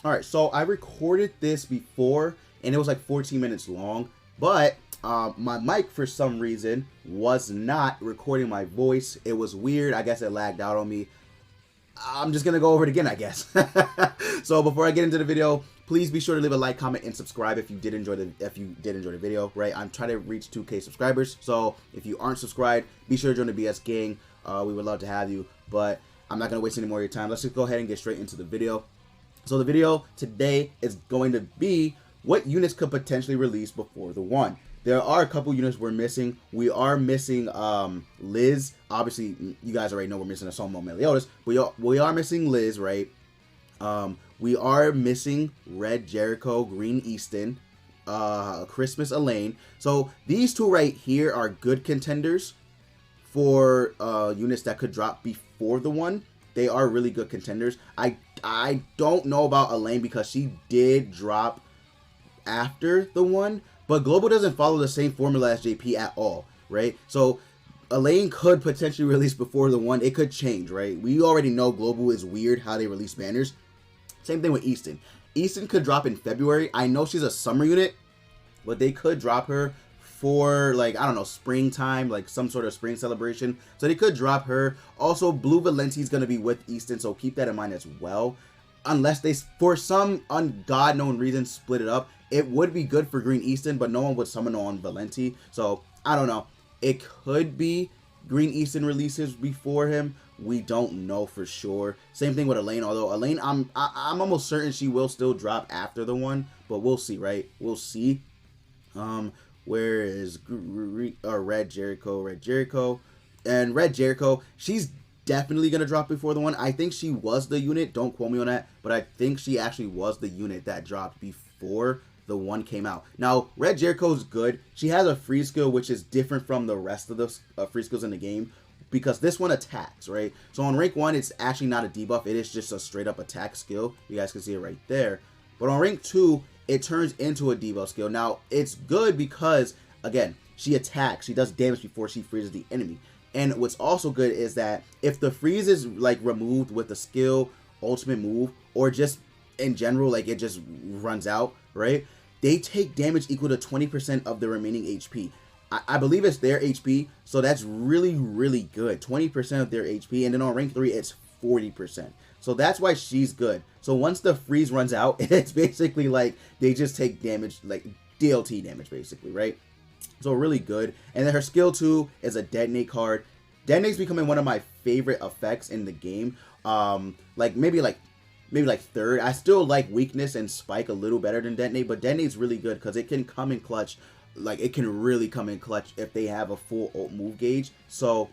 Alright, so I recorded this before, and it was like 14 minutes long, but my mic, for some reason, was not recording my voice. It was weird. I guess it lagged out on me. I'm just gonna go over it again, I guess. So before I get into the video, please be sure to leave a like, comment, and subscribe if you did enjoy the video. Right, I'm trying to reach 2K subscribers, so if you aren't subscribed, be sure to join the BS gang. We would love to have you, but I'm not gonna waste any more of your time. Let's just go ahead and get straight into the video. So the video today is going to be what units could potentially release before the 1. There are a couple units we're missing. We are missing Liz. Obviously, you guys already know we're missing Assault Mode Meliodas. We are missing Liz, right? We are missing Red Jericho, Green Easton, Christmas Elaine. So these two right here are good contenders for units that could drop before the 1. They are really good contenders. I don't know about Elaine because she did drop after the 1, but Global doesn't follow the same formula as JP at all, right? So Elaine could potentially release before the 1. It could change, right? We already know Global is weird how they release banners. Same thing with Easton. Easton could drop in February. I know she's a summer unit, but they could drop her for, like, I don't know, springtime, like some sort of spring celebration. So they could drop her. Also, Blue Valenti is going to be with Easton, so keep that in mind as well. Unless they, for some God-known reason, split it up. It would be good for Green Easton, but no one would summon on Valenti. So, I don't know. It could be Green Easton releases before him. We don't know for sure. Same thing with Elaine, although Elaine, I'm almost certain she will still drop after the 1, but we'll see, right? We'll see. Where is Red Jericho? Red Jericho. And Red Jericho, she's definitely going to drop before the 1. I think she was the unit. Don't quote me on that. But I think she actually was the unit that dropped before the 1 came out. Now, Red Jericho is good. She has a free skill, which is different from the rest of the free skills in the game, because this one attacks, right? So on rank 1, it's actually not a debuff. It is just a straight up attack skill. You guys can see it right there. But on rank 2, it turns into a debuff skill. Now, it's good because, again, she attacks. She does damage before she freezes the enemy. And what's also good is that if the freeze is, like, removed with a skill, ultimate move, or just in general, like, it just runs out, right? They take damage equal to 20% of the remaining HP. I believe it's their HP, so that's really, really good. 20% of their HP, and then on rank 3, it's 40%. So that's why she's good. So once the freeze runs out, it's basically like they just take damage, like DLT damage, basically, right? So really good. And then her skill 2 is a detonate card. Detonate's becoming one of my favorite effects in the game. Maybe third. I still like weakness and spike a little better than detonate, but detonate's really good because it can come in clutch. Like, it can really come in clutch if they have a full ult move gauge. So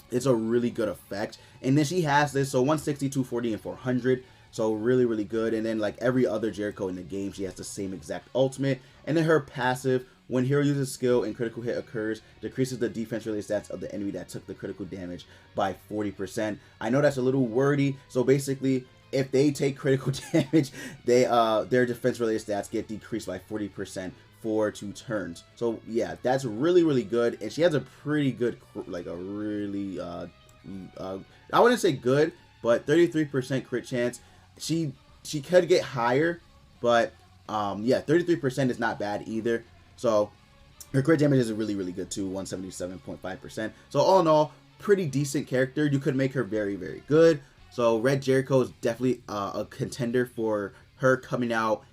it's a really good effect. And then she has this, so 160, 240, and 400. So really, really good. And then, like every other Jericho in the game, she has the same exact ultimate. And then her passive, when hero uses skill and critical hit occurs, decreases the defense related stats of the enemy that took the critical damage by 40%. I know that's a little wordy. So basically, if they take critical damage, their defense related stats get decreased by 40% for 2 turns. So yeah, that's really, really good. And she has a pretty good, like a really I wouldn't say good, but 33% crit chance. She could get higher, but yeah, 33% is not bad either. So her crit damage is really, really good too, 177.5%. So all in all, pretty decent character. You could make her very, very good. So Red Jericho is definitely a contender for her coming out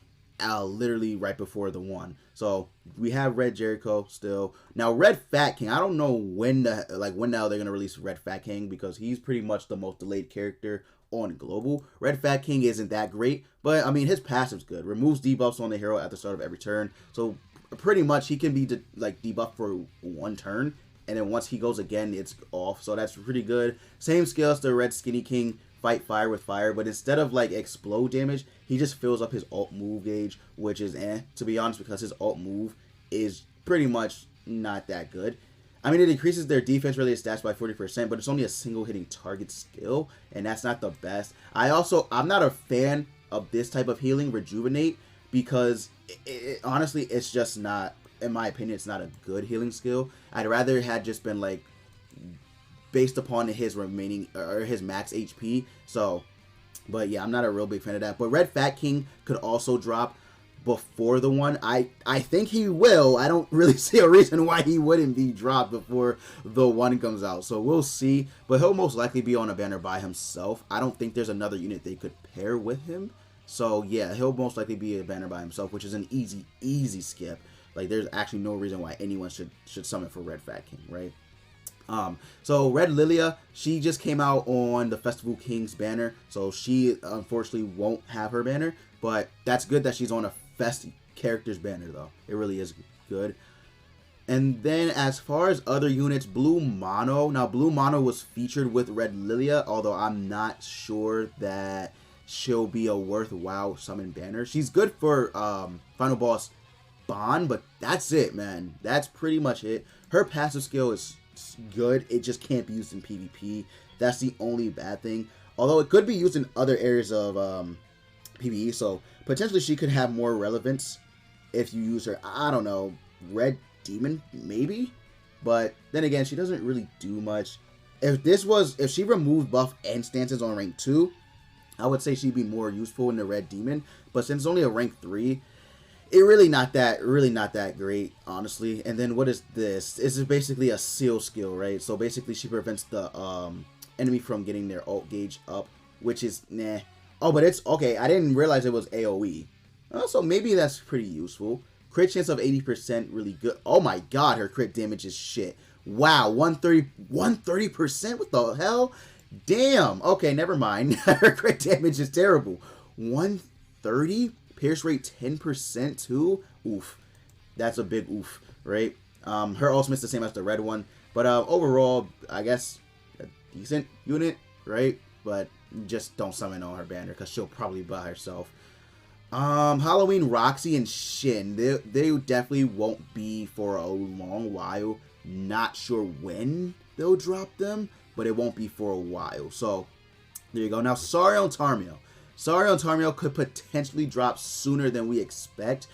literally right before the 1. So we have Red Jericho still. Now Red Fat King, I don't know when now they're gonna release Red Fat King, because he's pretty much the most delayed character on global. Red Fat King isn't that great, but I mean his passive's good. Removes debuffs on the hero at the start of every turn. So pretty much he can be debuffed for 1 turn, and then once he goes again, it's off. So that's pretty good. Same skill as the Red Skinny King. Fight fire with fire, but instead of like explode damage, he just fills up his ult move gauge, which is to be honest, because his ult move is pretty much not that good. I mean, it increases their defense related stats by 40%, but it's only a single hitting target skill, and that's not the best. I'm not a fan of this type of healing, Rejuvenate, because honestly, it's just not, in my opinion, it's not a good healing skill. I'd rather it had just been like based upon his remaining or his max HP. So But yeah, I'm not a real big fan of that. But Red Fat King could also drop before the one. I think he will. I don't really see a reason why he wouldn't be dropped before the one comes out. So we'll see. But he'll most likely be on a banner by himself. I don't think there's another unit they could pair with him. So yeah, he'll most likely be a banner by himself, which is an easy skip. Like there's actually no reason why anyone should summon for Red Fat King, right? So Red Lilia, she just came out on the Festival Kings banner, so she unfortunately won't have her banner, but that's good that she's on a Fest characters banner though. It really is good. And then as far as other units, Blue Mono. Now Blue Mono was featured with Red Lilia, although I'm not sure that she'll be a worthwhile summon banner. She's good for Final Boss Bond, but that's it, man. That's pretty much it. Her passive skill is good. It just can't be used in PvP. That's the only bad thing. Although it could be used in other areas of PvE, so potentially she could have more relevance if you use her. I don't know, Red Demon maybe, but then again, she doesn't really do much. If she removed buff and stances on rank 2, I would say she'd be more useful in the Red Demon. But since it's only a rank 3, it really not that great, honestly. And then what is this? This is basically a seal skill, right? So basically she prevents the enemy from getting their ult gauge up, which is nah. Oh, but it's okay. I didn't realize it was AoE. So maybe that's pretty useful. Crit chance of 80%, really good. Oh my god, her crit damage is shit. Wow, 130%? What the hell? Damn. Okay, never mind. Her crit damage is terrible. 130? Pierce rate 10% too? Oof. That's a big oof, right? Her ultimate's the same as the red one. But overall, I guess a decent unit, right? But just don't summon on her banner because she'll probably by herself. Halloween Roxy and Shin. They definitely won't be for a long while. Not sure when they'll drop them, but it won't be for a while. So there you go. Now Sariel and Tarmiel. Sariel and Tarmeo could potentially drop sooner than we expect.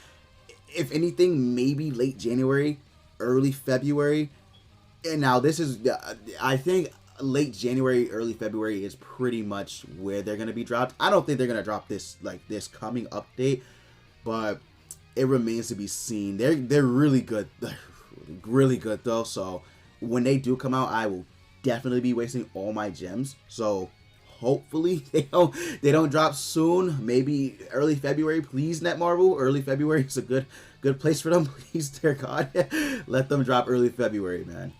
If anything, maybe late January, early February. And now this is, I think late January, early February is pretty much where they're going to be dropped. I don't think they're going to drop this, like this coming update, but it remains to be seen. They're really good. They're really good though. So when they do come out, I will definitely be wasting all my gems. So hopefully they don't drop soon. Maybe early February, please. Netmarble, early February is a good place for them. Please, dear God, let them drop early February, man.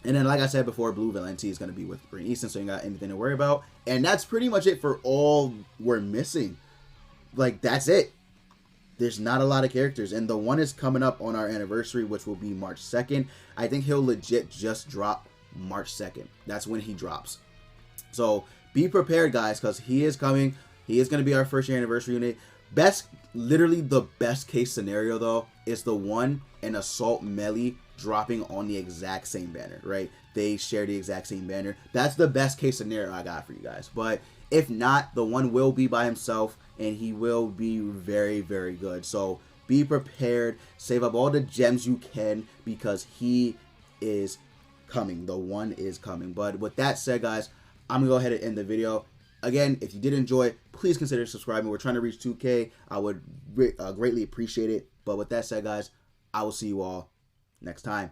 And then, like I said before, Blue Valenti is going to be with Green Easton, so you ain't got anything to worry about. And that's pretty much it for all we're missing. Like, that's it. There's not a lot of characters. And the one is coming up on our anniversary, which will be March 2nd. I think he'll legit just drop March 2nd. That's when he drops. So be prepared, guys, because he is coming. He is going to be our first year anniversary unit. Literally the best case scenario, though, is the one and Assault Melee dropping on the exact same banner, right? They share the exact same banner. That's the best case scenario I got for you guys. But if not, the one will be by himself, and he will be very, very good. So be prepared. Save up all the gems you can, because he is coming. The one is coming. But with that said, guys, I'm going to go ahead and end the video. Again, if you did enjoy, please consider subscribing. We're trying to reach 2K. I would greatly appreciate it. But with that said, guys, I will see you all next time.